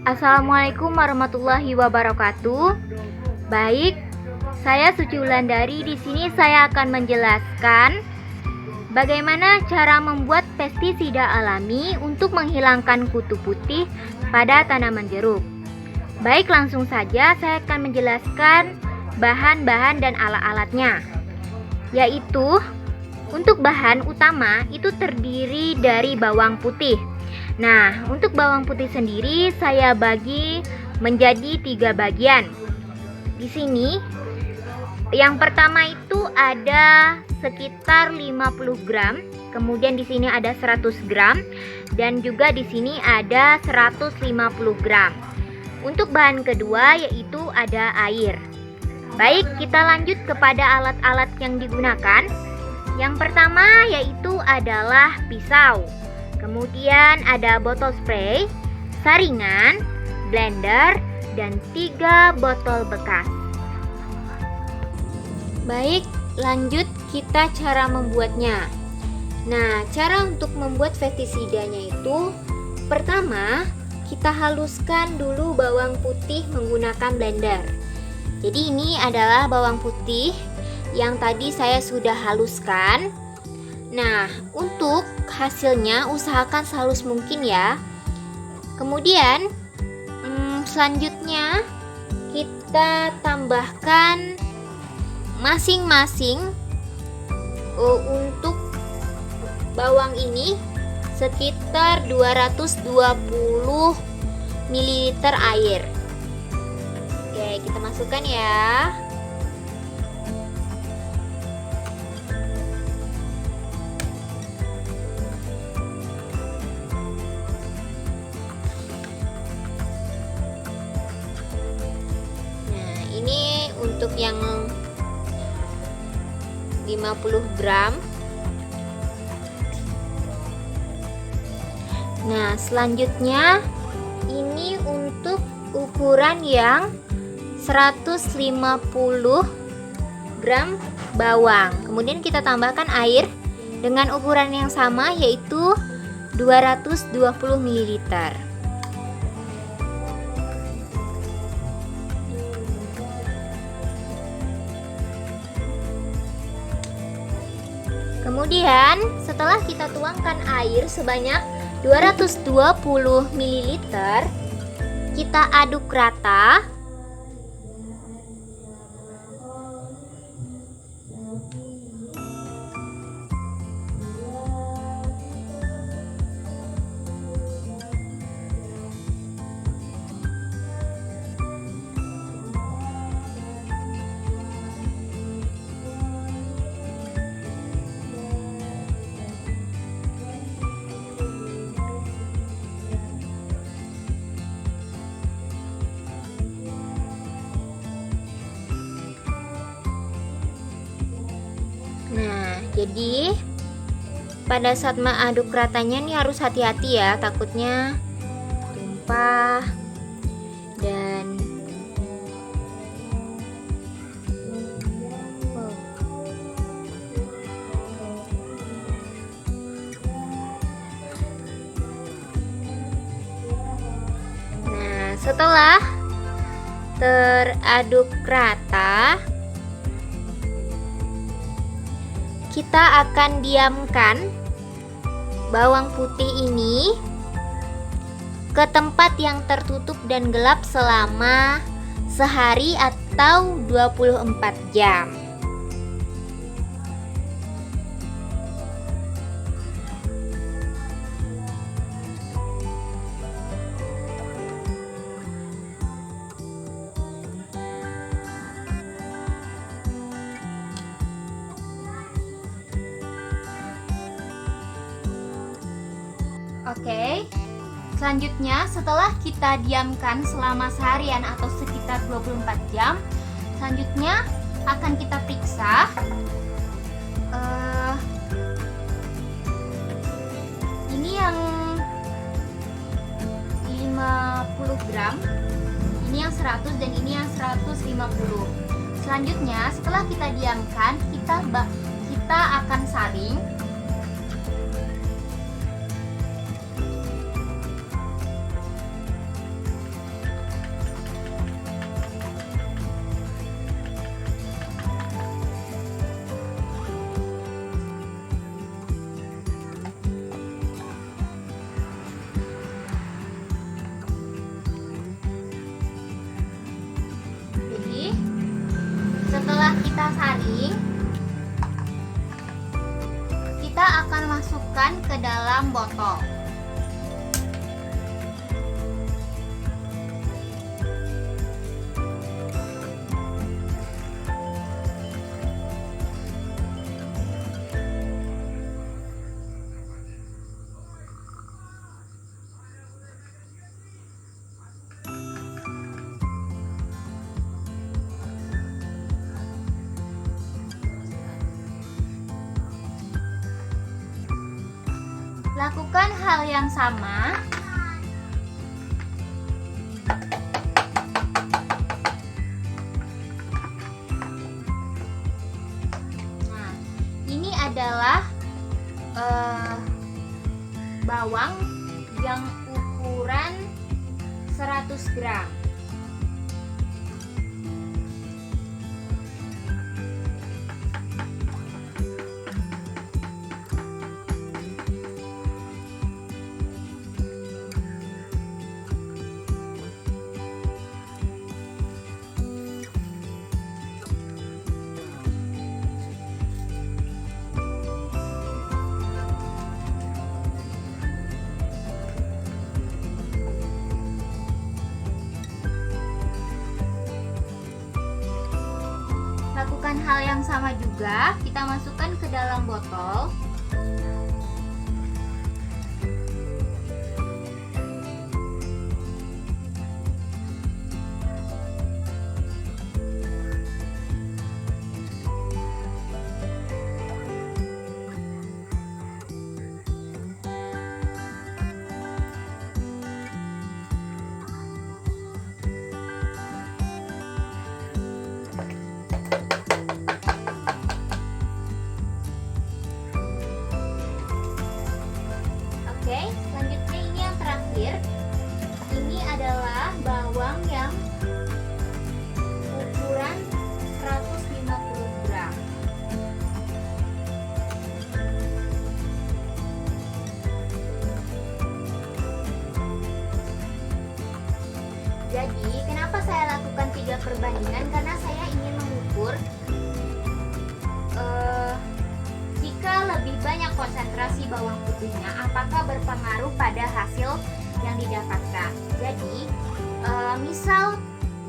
Assalamualaikum warahmatullahi wabarakatuh. Baik, saya Suci Wulandari. Di sini saya akan menjelaskan bagaimana cara membuat pestisida alami untuk menghilangkan kutu putih pada tanaman jeruk. Baik, langsung saja saya akan menjelaskan bahan-bahan dan alat-alatnya. Yaitu untuk bahan utama itu terdiri dari bawang putih. Nah, untuk bawang putih sendiri saya bagi menjadi 3 bagian. Di sini yang pertama itu ada sekitar 50 gram, kemudian di sini ada 100 gram dan juga di sini ada 150 gram. Untuk bahan kedua yaitu ada air. Baik, kita lanjut kepada alat-alat yang digunakan. Yang pertama yaitu adalah pisau. Kemudian ada botol spray, saringan, blender, dan 3 botol bekas. Baik, lanjut kita cara membuatnya. Nah, cara untuk membuat pestisidanya itu pertama, kita haluskan dulu bawang putih menggunakan blender. Jadi ini adalah bawang putih yang tadi saya sudah haluskan. Nah, untuk hasilnya usahakan sehalus mungkin ya. Kemudian selanjutnya kita tambahkan masing-masing untuk bawang ini sekitar 220 ml air. Oke, kita masukkan ya. Untuk yang 50 gram. Nah, selanjutnya ini untuk ukuran yang 150 gram bawang. Kemudian kita tambahkan air dengan ukuran yang sama yaitu 220 ml. Kemudian setelah kita tuangkan air sebanyak 220 ml, kita aduk rata. Nah, jadi pada saat mengaduk ratanya nih harus hati-hati ya, takutnya tumpah dan Nah, setelah teraduk rata, kita akan diamkan bawang putih ini ke tempat yang tertutup dan gelap selama sehari atau 24 jam. Oke, selanjutnya setelah kita diamkan selama seharian atau sekitar 24 jam, selanjutnya akan kita periksa ini yang 50 gram, ini yang 100 dan ini yang 150. Selanjutnya setelah kita diamkan, kita akan saring. kita akan masukkan ke dalam botol. Lakukan hal yang sama Nah, ini adalah bawang yang ukuran 100 gram. Lakukan hal yang sama juga, kita masukkan ke dalam botol. Oke, selanjutnya ini yang terakhir. Ini adalah bawang yang ukuran 150 gram. Jadi, kenapa saya lakukan 3 perbandingan? Karena saya ingin mengukur jika lebih banyak konsentrasi bawang putihnya, apakah berpengaruh pada hasil yang didapatkan. Jadi, misal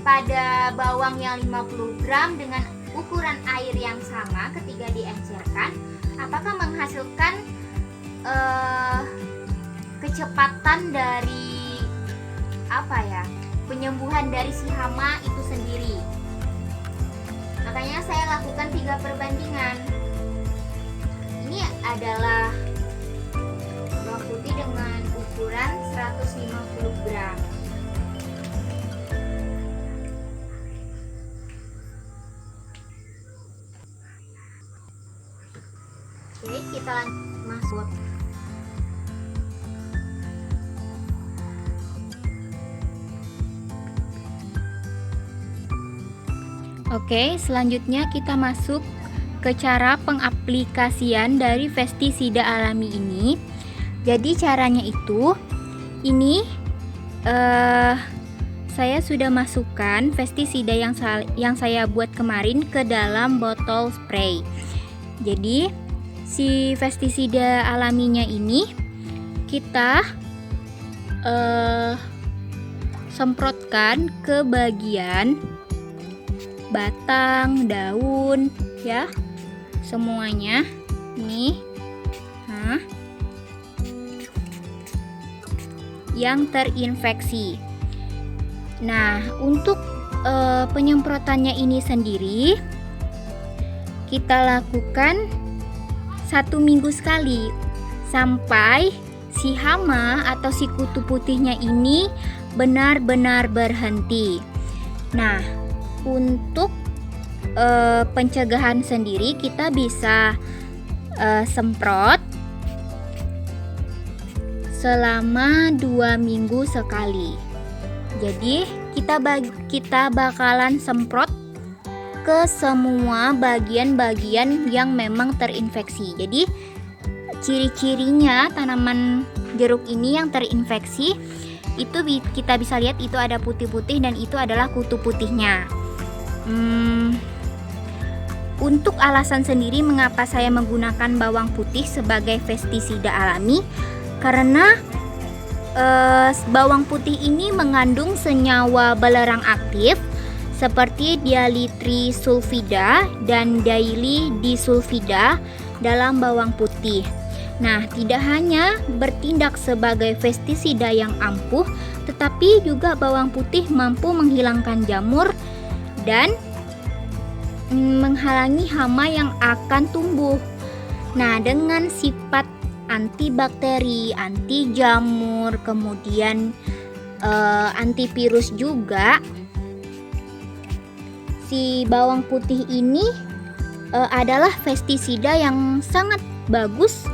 pada bawang yang 50 gram dengan ukuran air yang sama ketika diencerkan, apakah menghasilkan kecepatan dari penyembuhan dari si hama itu sendiri. Makanya saya lakukan 3 perbandingan. Ini adalah bawang putih dengan ukuran 150 gram. Oke, kita masuk. Oke, selanjutnya kita masuk ke cara pengaplikasian dari pestisida alami ini. Jadi caranya itu, ini saya sudah masukkan pestisida yang saya buat kemarin ke dalam botol spray. Jadi si pestisida alaminya ini kita semprotkan ke bagian batang, daun, ya, semuanya nih, yang terinfeksi. Nah, untuk penyemprotannya ini sendiri kita lakukan 1 minggu sekali sampai si hama atau si kutu putihnya ini benar-benar berhenti. Nah, untuk pencegahan sendiri kita bisa semprot selama 2 minggu sekali. Jadi kita bakalan semprot ke semua bagian-bagian yang memang terinfeksi. Jadi ciri-cirinya tanaman jeruk ini yang terinfeksi itu kita bisa lihat itu ada putih-putih dan itu adalah kutu putihnya. untuk alasan sendiri mengapa saya menggunakan bawang putih sebagai pestisida alami, karena bawang putih ini mengandung senyawa belerang aktif seperti dialitrisulfida dan disulfida dalam bawang putih. Nah, tidak hanya bertindak sebagai pestisida yang ampuh, tetapi juga bawang putih mampu menghilangkan jamur dan menghalangi hama yang akan tumbuh. Nah, dengan sifat antibakteri, anti jamur, kemudian antivirus juga, si bawang putih ini adalah pestisida yang sangat bagus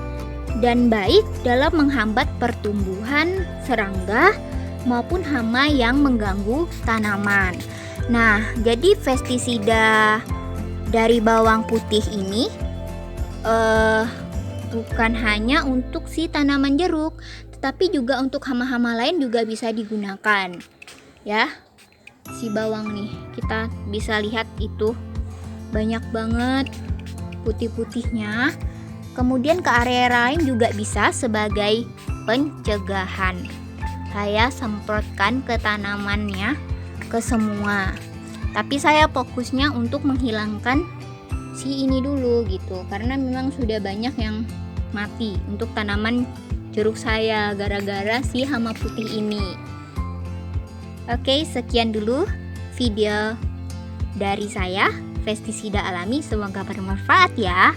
dan baik dalam menghambat pertumbuhan serangga maupun hama yang mengganggu tanaman. Nah, jadi pestisida dari bawang putih ini bukan hanya untuk si tanaman jeruk, tetapi juga untuk hama-hama lain juga bisa digunakan. Ya, si bawang nih, kita bisa lihat itu banyak banget putih-putihnya. Kemudian ke area lain juga bisa sebagai pencegahan. Saya semprotkan ke tanamannya, ke semua. Tapi saya fokusnya untuk menghilangkan si ini dulu gitu, karena memang sudah banyak yang mati untuk tanaman jeruk saya gara-gara si hama putih ini. Oke, sekian dulu video dari saya, pestisida alami. Semoga bermanfaat ya.